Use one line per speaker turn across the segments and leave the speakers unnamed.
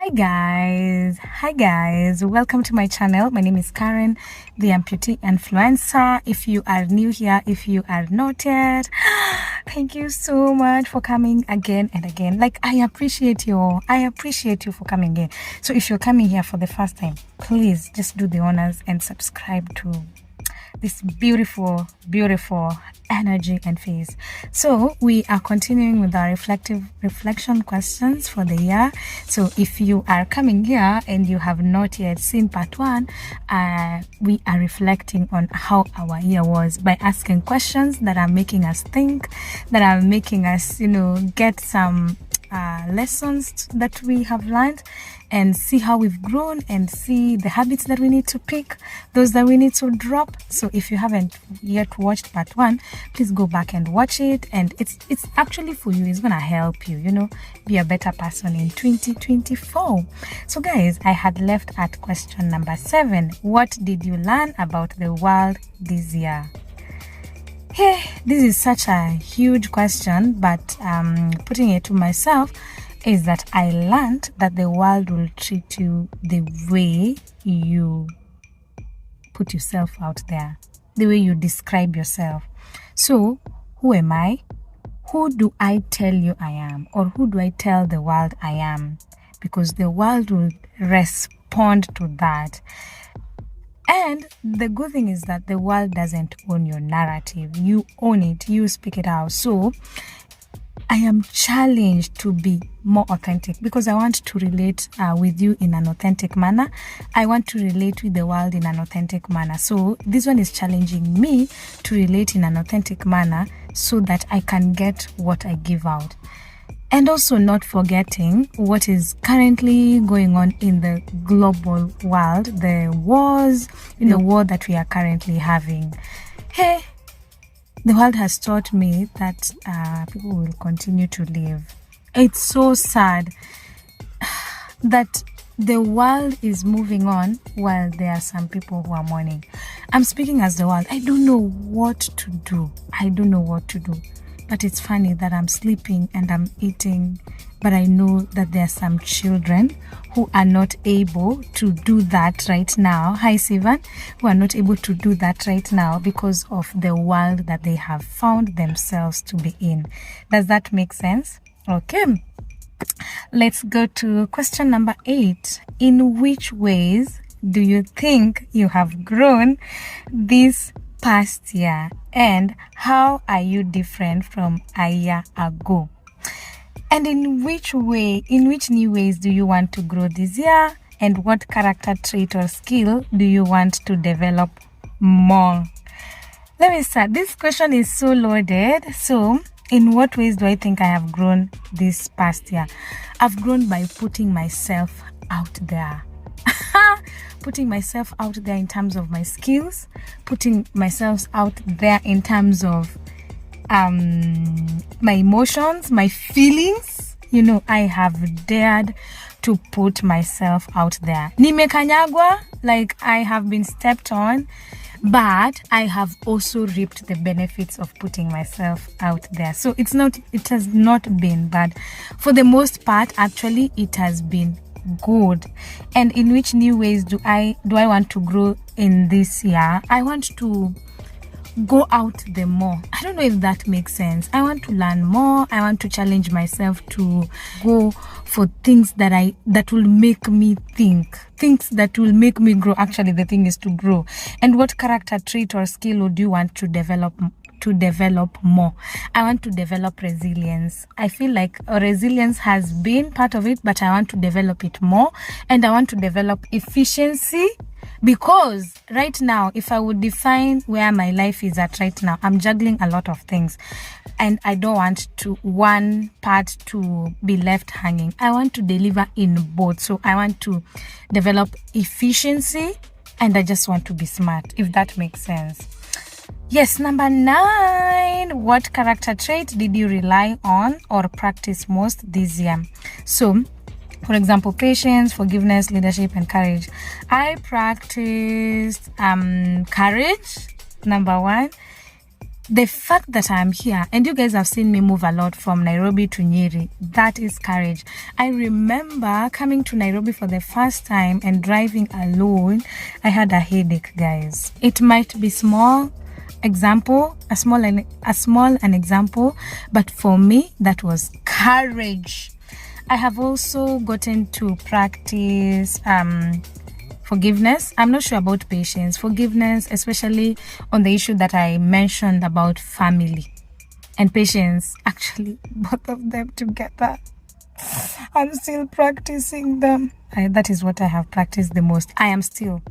Hi guys, welcome to my channel. My name is Karen, the amputee influencer. If you are new here, if you are not yet, thank you so much for coming again and again. Like, I appreciate you for coming in. So if you're coming here for the first time, please just do the honors and subscribe to this beautiful energy and face. So we are continuing with our reflection questions for the year. So if you are coming here and you have not yet seen part 1, we are reflecting on how our year was by asking questions that are making us think, that are making us get some lessons that we have learned, and see how we've grown, and see the habits that we need to pick, those that we need to drop. So if you haven't yet watched part 1, please go back and watch it. And it's actually for you. It's gonna help you be a better person in 2024. So guys, I had left at question number 7. What did you learn about the world this year? Hey, this is such a huge question, but putting it to myself is that I learned that the world will treat you the way you put yourself out there, the way you describe yourself. So, who am I? Who do I tell you I am? Or who do I tell the world I am? Because the world will respond to that. And the good thing is that the world doesn't own your narrative. You own it. You speak it out. So I am challenged to be more authentic because I want to relate with you in an authentic manner. I want to relate with the world in an authentic manner. So this one is challenging me to relate in an authentic manner so that I can get what I give out. And also not forgetting what is currently going on in the global world, the wars, the war that we are currently having. Hey, the world has taught me that people will continue to live. It's so sad that the world is moving on while there are some people who are mourning. I'm speaking as the world. I don't know what to do. But it's funny that I'm sleeping and I'm eating, but I know that there are some children who are not able to do that right now. Hi, Sivan, who are not able to do that right now because of the world that they have found themselves to be in. Does that make sense? Okay. Let's go to question number 8. In which ways do you think you have grown this past year, and how are you different from a year ago? And in which new ways do you want to grow this year, and what character trait or skill do you want to develop more? Let me start. This question is so loaded. So in what ways do I think I have grown this past year? I've grown by putting myself out there. Putting myself out there in terms of my skills, putting myself out there in terms of my emotions, my feelings. I have dared to put myself out there. Nimekanyagwa, like I have been stepped on, but I have also reaped the benefits of putting myself out there. So it has not been bad. For the most part, actually, it has been good. And in which new ways do I want to grow in this year? I want to go out the more. I don't know if that makes sense. I want to learn more. I want to challenge myself to go for things that will make me think, things that will make me grow. Actually, the thing is to grow. And what character trait or skill would you want to develop more? I want to develop resilience. I feel like resilience has been part of it, but I want to develop it more. And I want to develop efficiency, because right now, if I would define where my life is at right now, I'm juggling a lot of things, and I don't want one part to be left hanging. I want to deliver in both. So I want to develop efficiency, and I just want to be smart, if that makes sense. Yes, number 9. What character trait did you rely on or practice most this year? So, for example, patience, forgiveness, leadership, and courage. I practiced courage, number 1. The fact that I'm here, and you guys have seen me move a lot from Nairobi to Nyeri, that is courage. I remember coming to Nairobi for the first time and driving alone. I had a headache, guys. It might be small example, a small an example, but for me, that was courage. I have also gotten to practice forgiveness. I'm not sure about patience. Forgiveness, especially on the issue that I mentioned about family and patience. Actually, both of them together. I'm still practicing them. That is what I have practiced the most. I am still,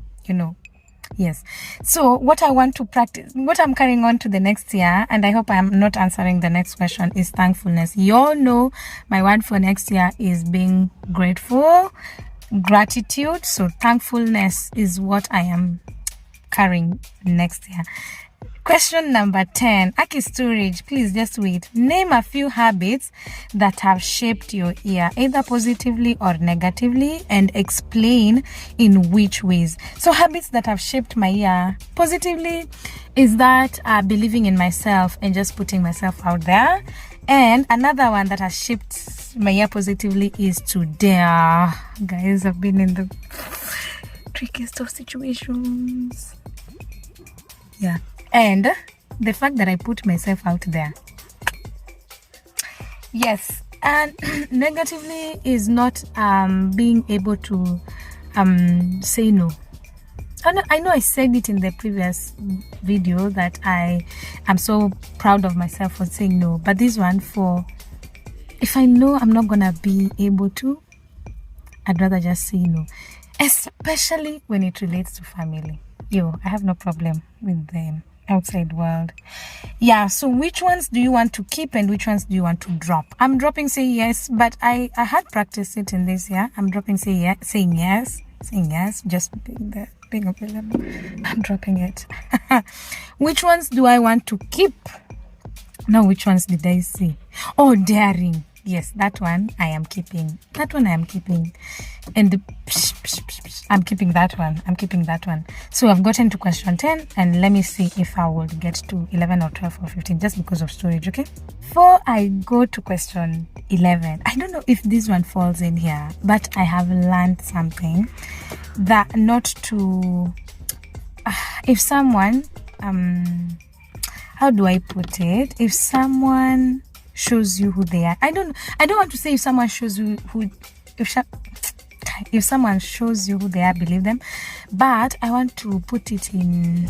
Yes. So what I want to practice, what I'm carrying on to the next year, and I hope I'm not answering the next question, is thankfulness. You all know my word for next year is being grateful, gratitude. So thankfulness is what I am carrying next year. Question number 10. Aki Storage, please just wait. Name a few habits that have shaped your year, either positively or negatively, and explain in which ways. So habits that have shaped my year positively is that believing in myself and just putting myself out there. And another one that has shaped my year positively is to dare. Guys, I've been in the trickiest of situations. Yeah. And the fact that I put myself out there. Yes. And negatively is not being able to say no. I know I said it in the previous video that I am so proud of myself for saying no. But this one, if I know I'm not going to be able to, I'd rather just say no. Especially when it relates to family. I have no problem with them. Outside world. Yeah, so which ones do you want to keep and which ones do you want to drop? I'm dropping say yes, but I had practiced it in this year. I'm dropping saying yes, just being available. I'm dropping it. Which ones do I want to keep? No, which ones did I say? Oh, daring. Yes, that one I am keeping. And I'm keeping that one. So I've gotten to question 10 and let me see if I will get to 11 or 12 or 15 just because of storage, okay? Before I go to question 11, I don't know if this one falls in here, but I have learned something that not to... if someone... how do I put it? If someone shows you who they are. I don't want to say if someone shows you if someone shows you who they are, believe them. But I want to put it in,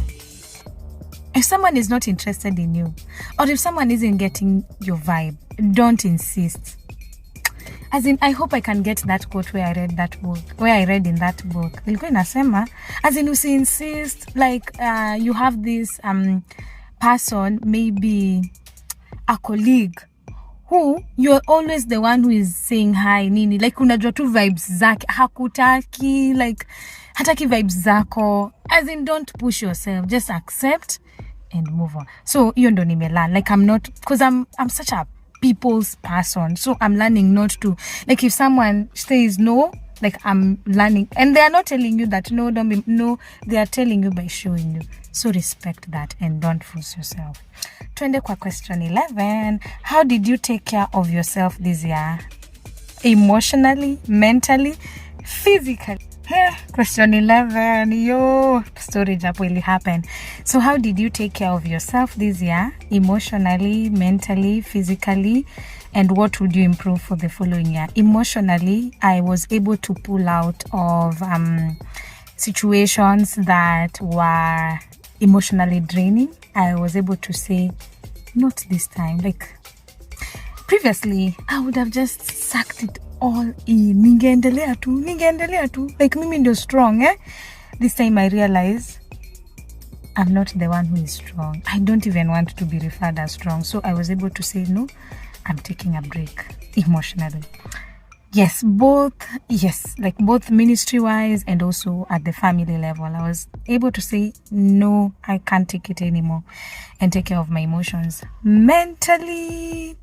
if someone is not interested in you, or if someone isn't getting your vibe, don't insist. As in, I hope I can get that quote where I read in that book. Ilikuwa inasema, as in, usi insist, like you have this person, maybe a colleague, who you're always the one who is saying hi nini, like unajua tu vibes zake, hakutaki, like hataki vibes zako. As in, don't push yourself, just accept and move on. So hiyo ndo nimelearn, like I'm not, because I'm such a people's person, so I'm learning not to, like if someone says no, like I'm learning, and they are not telling you that no, don't be, no, they are telling you by showing you. So respect that and don't force yourself. Twende kwa question 11. How did you take care of yourself this year? Emotionally, mentally, physically. Question 11. Storage up really happened. So how did you take care of yourself this year? Emotionally, mentally, physically, and what would you improve for the following year? Emotionally, I was able to pull out of situations that were emotionally draining. I was able to say, not this time. Like previously, I would have just sucked it all in. Ningeendelea tu. Like mimi ndio strong, eh? This time I realize I'm not the one who is strong. I don't even want to be referred as strong. So I was able to say, no, I'm taking a break emotionally. Yes, like both ministry-wise and also at the family level. I was able to say, no, I can't take it anymore and take care of my emotions. Mentally,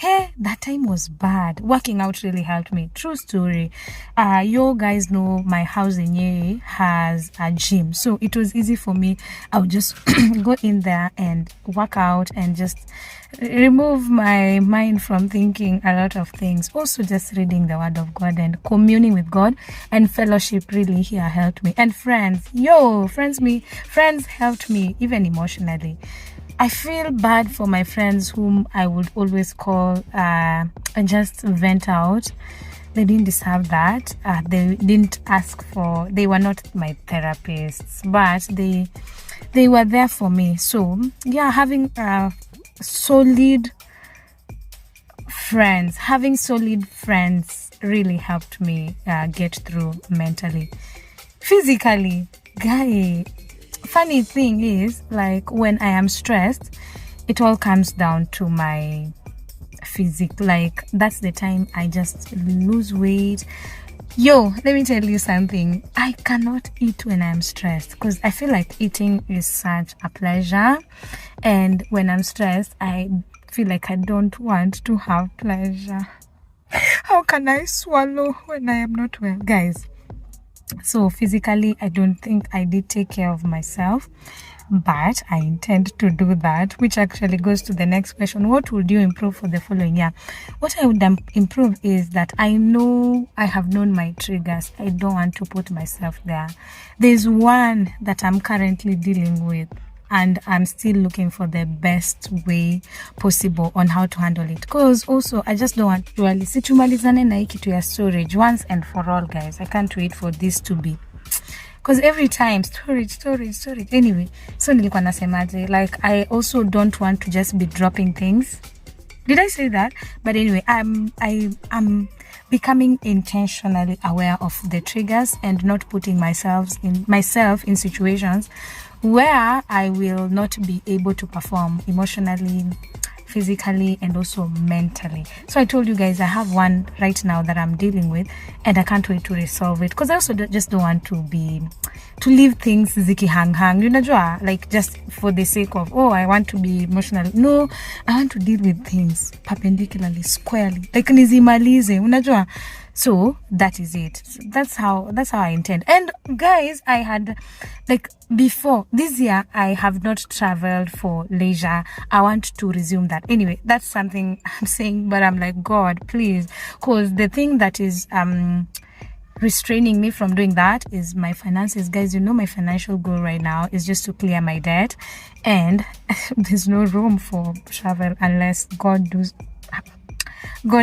Hey, that time was bad. Working out really helped me. True story. You guys know my house in Yei has a gym. So it was easy for me. I would just go in there and work out and just remove my mind from thinking a lot of things. Also just reading the word of God and communing with God and fellowship really here helped me. And friends helped me even emotionally. I feel bad for my friends whom I would always call and just vent out. They didn't deserve that. They didn't ask for, they were not my therapists, but they were there for me. So yeah, having solid friends really helped me get through mentally. Physically, guy, funny thing is, like, when I am stressed, it all comes down to my physique. Like, that's the time I just lose weight. Yo, let me tell you something. I cannot eat when I'm stressed because I feel like eating is such a pleasure, and when I'm stressed, I feel like I don't want to have pleasure. How can I swallow when I am not well, guys? So physically, I don't think I did take care of myself, but I intend to do that, which actually goes to the next question. What would you improve for the following year? What I would improve is that I know I have known my triggers. I don't want to put myself there. There's one that I'm currently dealing with, and I'm still looking for the best way possible on how to handle it. Because also, I just don't want to tumalizane na hiki to your storage once and for all, guys. I can't wait for this to be. Because every time, storage. Anyway, so nilikuwa nasemaje, like, I also don't want to just be dropping things. Did I say that? But anyway, I'm becoming intentionally aware of the triggers and not putting myself in situations where I will not be able to perform emotionally, physically, and also mentally. So I told you guys I have one right now that I'm dealing with, and I can't wait to resolve it, because I also just don't want to leave things ziki hang, you know, like just for the sake of, oh, I want to be emotional. No, I want to deal with things perpendicularly, squarely, like nizimalize, unajua. So that is it. That's how I intend. And guys, I had, like, before this year, I have not traveled for leisure. I want to resume that. Anyway, that's something I'm saying, but I'm like, God, please, because the thing that is restraining me from doing that is my finances. Guys, you know, my financial goal right now is just to clear my debt, and there's no room for travel unless God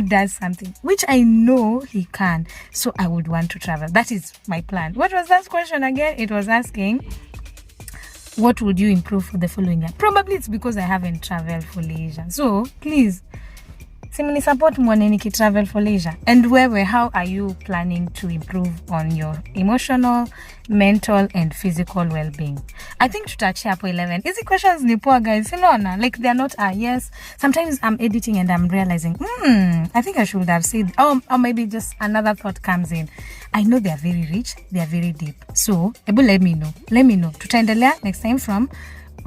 does something, which I know he can. So I would want to travel. That is my plan. What was that question again? It was asking, what would you improve for the following year? Probably it's because I haven't traveled for leisure. So please, simini support mwone niki travel for leisure. And how are you planning to improve on your emotional, mental, and physical well-being? I think tutaachia hapo 11. Easy questions ni poor, guys. Unaona, like, they're not yes. Sometimes I'm editing and I'm realizing, I think I should have said, or maybe just another thought comes in. I know they are very rich, they are very deep. So, let me know. Tutaendelea next time from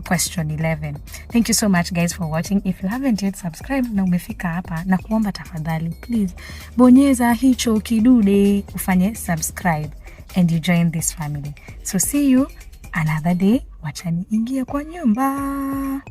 question 11. Thank you so much, guys, for watching. If you haven't yet subscribed na umefika hapa, na kuomba tafadhali, please bonyeza hicho kidude ufanye subscribe and you join this family. So see you another day. Wachani ingia kwa nyumba.